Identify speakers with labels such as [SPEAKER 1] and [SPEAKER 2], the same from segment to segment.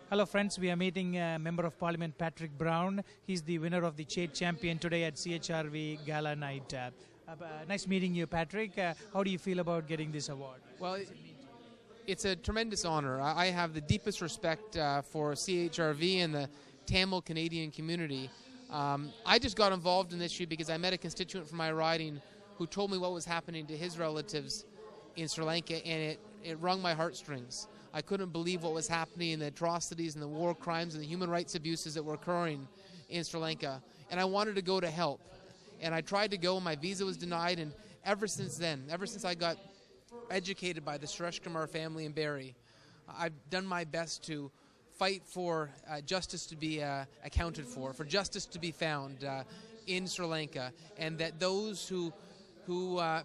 [SPEAKER 1] Hello friends, we are meeting Member of Parliament Patrick Brown. He's the winner of the Chait Champion today at CHRV Gala Night. Nice meeting you, Patrick. How do you feel about getting this award?
[SPEAKER 2] Well, it's a tremendous honor. I have the deepest respect for CHRV and the Tamil Canadian community. I just got involved in this issue because I met a constituent from my riding who told me what was happening to his relatives in Sri Lanka, and it wrung my heartstrings. I couldn't believe what was happening, and the atrocities and the war crimes and the human rights abuses that were occurring in Sri Lanka. And I wanted to go to help. And I tried to go, and my visa was denied. And ever since then, ever since I got educated by the Suresh Kumar family in Barrie, I've done my best to fight for justice to be accounted for justice to be found in Sri Lanka, and that those who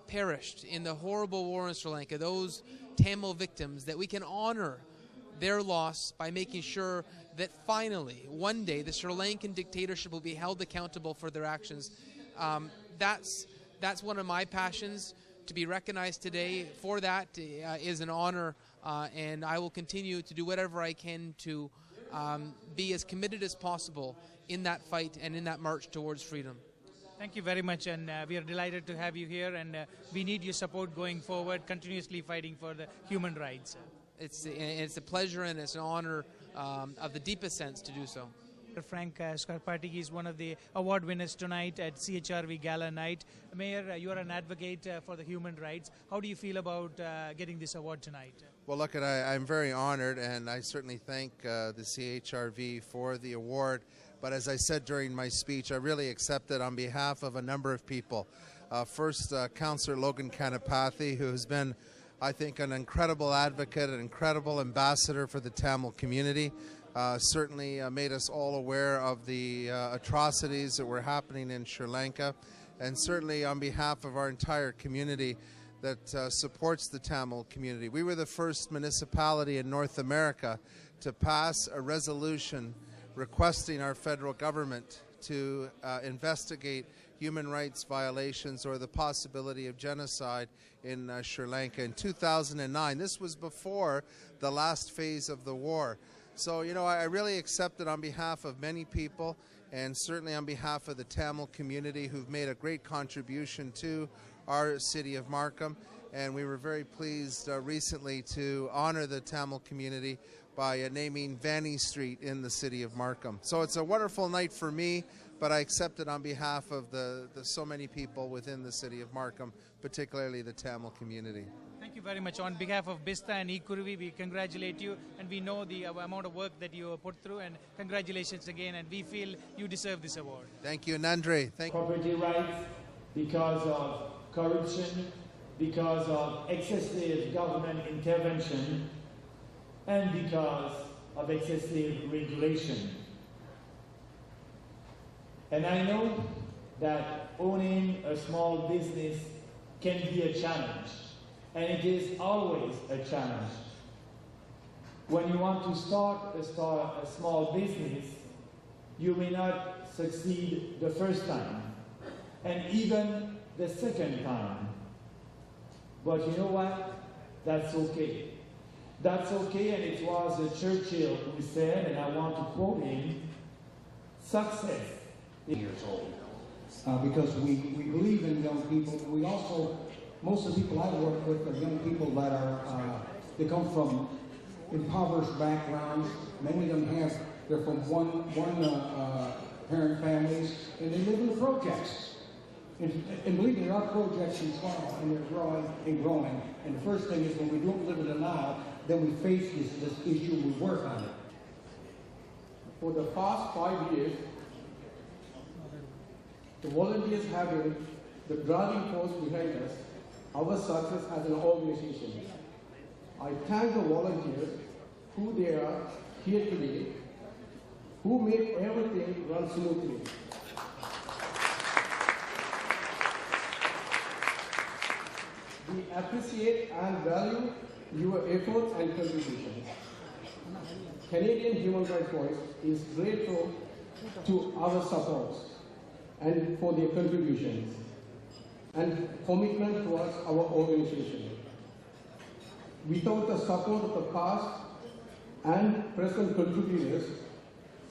[SPEAKER 2] perished in the horrible war in Sri Lanka, those Tamil victims, that we can honor their loss by making sure that finally, one day, the Sri Lankan dictatorship will be held accountable for their actions. That's one of my passions. To be recognized today for that is an honor, and I will continue to do whatever I can to be as committed as possible in that fight and in that march towards freedom.
[SPEAKER 1] Thank you very much, and we are delighted to have you here, and we need your support going forward, continuously fighting for the human rights.
[SPEAKER 2] It's a pleasure and it's an honor of the deepest sense to do so.
[SPEAKER 1] Frank Scarpati is one of the award winners tonight at CHRV Gala Night. Mayor, you are an advocate for the human rights. How do you feel about getting this award tonight?
[SPEAKER 3] Well, look, I'm very honored, and I certainly thank the CHRV for the award. But as I said during my speech, I really accept it on behalf of a number of people. First, Councillor Logan Kanapathy, who has been, I think, an incredible advocate, an incredible ambassador for the Tamil community. Certainly made us all aware of the atrocities that were happening in Sri Lanka, and certainly on behalf of our entire community that supports the Tamil community. We were the first municipality in North America to pass a resolution requesting our federal government to investigate human rights violations or the possibility of genocide in Sri Lanka in 2009. This was before the last phase of the war. So, you know, I really accept it on behalf of many people, and certainly on behalf of the Tamil community who've made a great contribution to our city of Markham. And we were very pleased recently to honor the Tamil community by naming Vanny Street in the city of Markham. So it's a wonderful night for me, but I accept it on behalf of the so many people within the city of Markham, particularly the Tamil community.
[SPEAKER 1] Thank you very much. On behalf of BISTA and CHRV, we congratulate you, and we know the amount of work that you put through, and congratulations again, and we feel you deserve this award.
[SPEAKER 3] Thank you, Nandre. Thank you.
[SPEAKER 4] Property rights, because of corruption, because of excessive government intervention, and because of excessive regulation. And I know that owning a small business can be a challenge, and it is always a challenge. When you want to start a small business, you may not succeed the first time, and even the second time. But you know what? That's okay. That's okay, and it was Churchill who said, and I want to quote him, "Success is years old."
[SPEAKER 5] Because we believe in young people. We also, most of the people I work with are young people that are, they come from impoverished backgrounds. Many of them they're from one parent families, and they live in the projects. And believe me, our projects are small, and they're growing and growing. And the first thing is, when we don't live in it now, then we face this issue, we work on it.
[SPEAKER 6] For the past 5 years, the volunteers have been the driving force behind us, our success as an organization. I thank the volunteers who they are here today, who make everything run smoothly. We appreciate and value your efforts and contributions. Canadian Human Rights Voice is grateful to our supports and for their contributions and commitment towards our organization. Without the support of the past, and present contributors,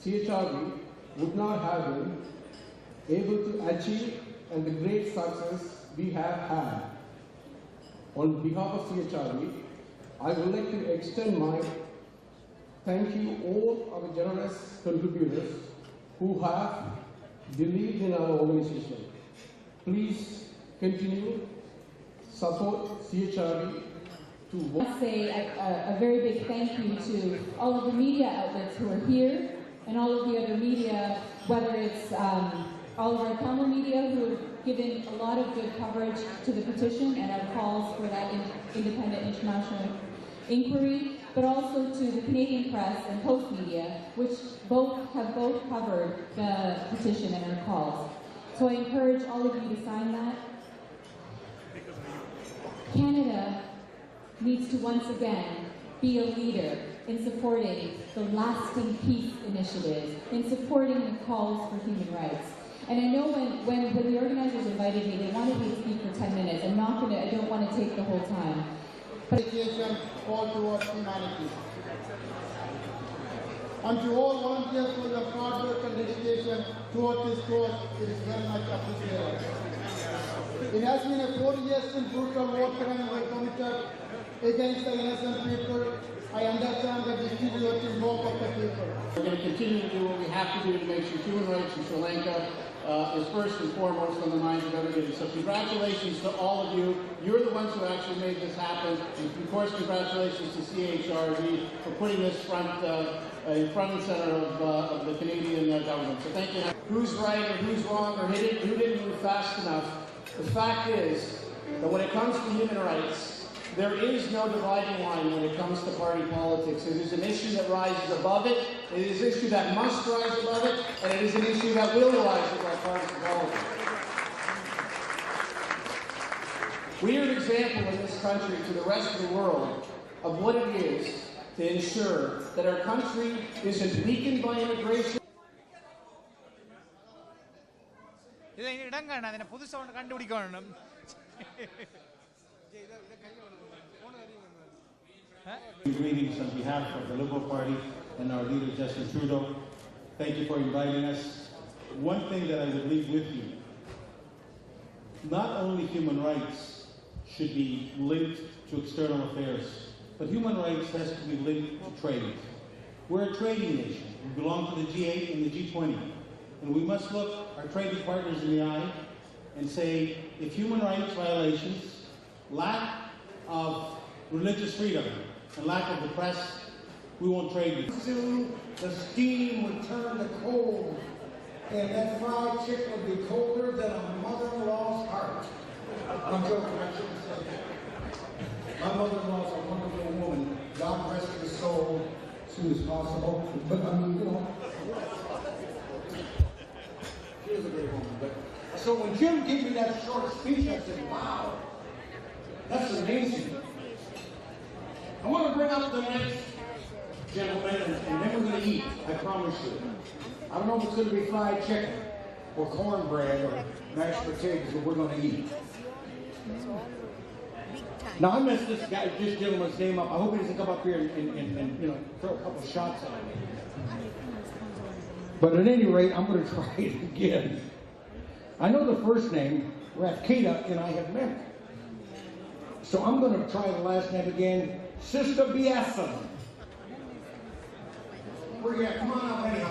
[SPEAKER 6] CHRV would not have been able to achieve and the great success we have had. On behalf of CHRV, I would like to extend my thank you all our generous contributors who have believed in our organization. Please continue support CHRV to work.
[SPEAKER 7] I say a very big thank you to all of the media outlets who are here and all of the other media, whether it's all of our Tamil media who have given a lot of good coverage to the petition and our calls for that independent international inquiry, but also to the Canadian press and Post media, which have both covered the petition and our calls. So I encourage all of you to sign that. Canada needs to once again be a leader in supporting the lasting peace initiatives, in supporting the calls for human rights. And I know when the organizers invited me, they wanted me to speak for 10 minutes. I don't want to take the whole time.
[SPEAKER 8] Dedication all towards humanity. And to all volunteers for your hard work and dedication toward this cause, it is very much appreciated. It has been a 40 years since brutal war crimes were committed against the innocent people. I understand that this is what is more of the people.
[SPEAKER 9] We're going to continue to do what we have to do to make sure human rights in Sri Lanka is first and foremost on the minds of everybody. So congratulations to all of you. You're the ones who actually made this happen. And of course, congratulations to CHRV for putting this in front and center of the Canadian government. So thank you. Who's right or who's wrong or who didn't move fast enough? The fact is that when it comes to human rights, there is no dividing line when it comes to party politics. It is an issue that rises above it. It is an issue that must rise above it. And it is an issue that will rise above party politics. We are an example in this country to the rest of the world of what it is to ensure that our country isn't weakened by immigration.
[SPEAKER 10] Greetings on behalf of the Liberal Party and our leader, Justin Trudeau. Thank you for inviting us. One thing that I would leave with you, not only human rights should be linked to external affairs, but human rights has to be linked to trade. We're a trading nation. We belong to the G8 and the G20. And we must look our trading partners in the eye and say, if human rights violations, lack of religious freedom, and lack of the press, we won't trade with you.
[SPEAKER 5] Soon the steam would turn to cold, and that fried chicken would be colder than a mother-in-law's heart. I'm joking, I shouldn't say that. My mother-in-law's a wonderful woman. God rest her soul as soon as possible. But I mean, you know, she was a great woman. But so when Jim gave me that short speech, I said, wow, that's amazing. I want to bring up the next gentleman, and then we're going to eat, I promise you. I don't know if it's going to be fried chicken, or cornbread, or mashed potatoes, but we're going to eat. Now, I messed this gentleman's name up. I hope he doesn't come up here and you know, throw a couple shots at me. But at any rate, I'm going to try it again. I know the first name, Rafkita, and I have met. So I'm going to try the last name again. Sister Biasa. We're here. Come on up anyhow.